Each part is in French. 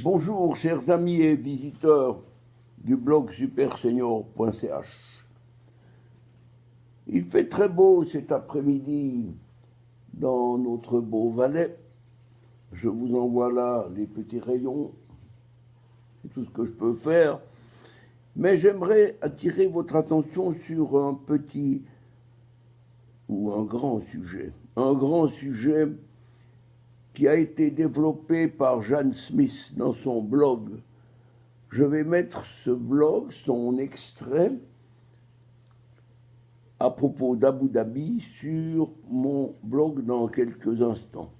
Bonjour chers amis et visiteurs du blog supersenior.ch. Il fait très beau cet après-midi dans notre beau Valais. Je vous envoie là les petits rayons, c'est tout ce que je peux faire. Mais j'aimerais attirer votre attention sur un petit ou un grand sujet. Un grand sujet qui a été développé par Jeanne Smith dans son blog. Je vais mettre ce blog, son extrait, à propos d'Abu Dhabi sur mon blog dans quelques instants.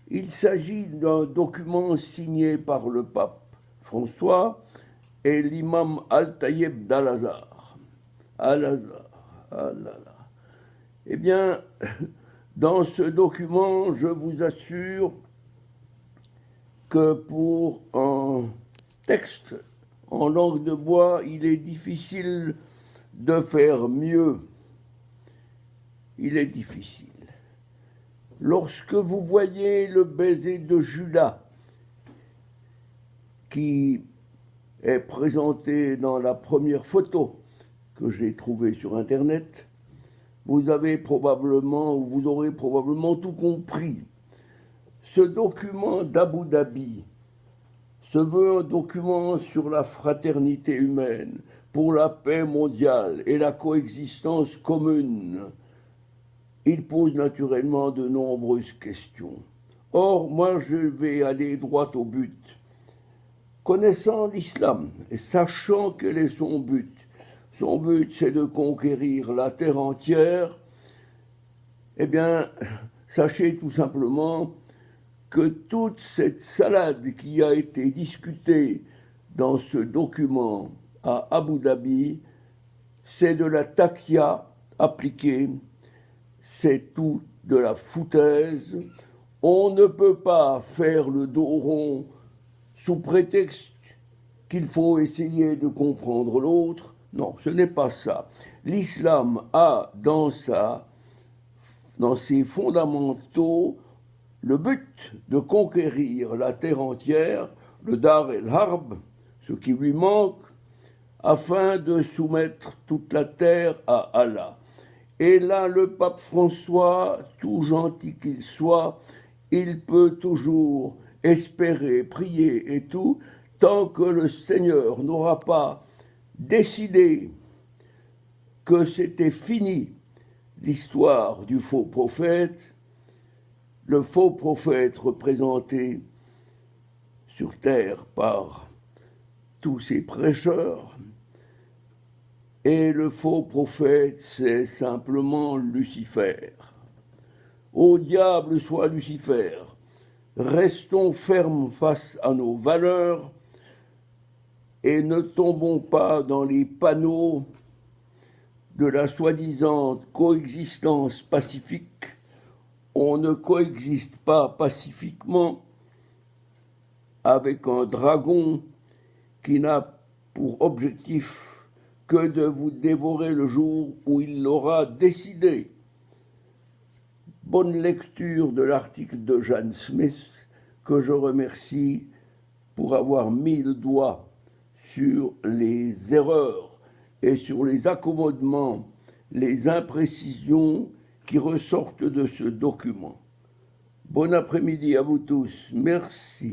Il s'agit d'un document signé par le pape François et l'imam Al-Tayyib d'Al-Azhar. Al-Azhar, ah là là. Eh bien, dans ce document, je vous assure que pour un texte en langue de bois, il est difficile de faire mieux. Il est difficile. Lorsque vous voyez le baiser de Judas, qui est présenté dans la première photo que j'ai trouvée sur Internet, vous aurez probablement tout compris. Ce document d'Abu Dhabi se veut un document sur la fraternité humaine, pour la paix mondiale et la coexistence commune. Il pose naturellement de nombreuses questions. Or, moi, je vais aller droit au but. Connaissant l'islam et sachant quel est son but, c'est de conquérir la terre entière, eh bien, sachez tout simplement que toute cette salade qui a été discutée dans ce document à Abu Dhabi, c'est de la takia appliquée, c'est tout de la foutaise. On ne peut pas faire le dos rond sous prétexte qu'il faut essayer de comprendre l'autre. Non, ce n'est pas ça. L'islam a dans ses fondamentaux le but de conquérir la terre entière, le Dar el-Harb, ce qui lui manque, afin de soumettre toute la terre à Allah. Et là, le pape François, tout gentil qu'il soit, il peut toujours espérer, prier et tout, tant que le Seigneur n'aura pas décidé que c'était fini l'histoire du faux prophète, le faux prophète représenté sur terre par tous ces prêcheurs, et le faux prophète, c'est simplement Lucifer. Au diable soit Lucifer, restons fermes face à nos valeurs et ne tombons pas dans les panneaux de la soi-disant coexistence pacifique. On ne coexiste pas pacifiquement avec un dragon qui n'a pour objectif que de vous dévorer le jour où il l'aura décidé. Bonne lecture de l'article de Jeanne Smith, que je remercie pour avoir mis le doigt sur les erreurs et sur les accommodements, les imprécisions qui ressortent de ce document. Bon après-midi à vous tous. Merci.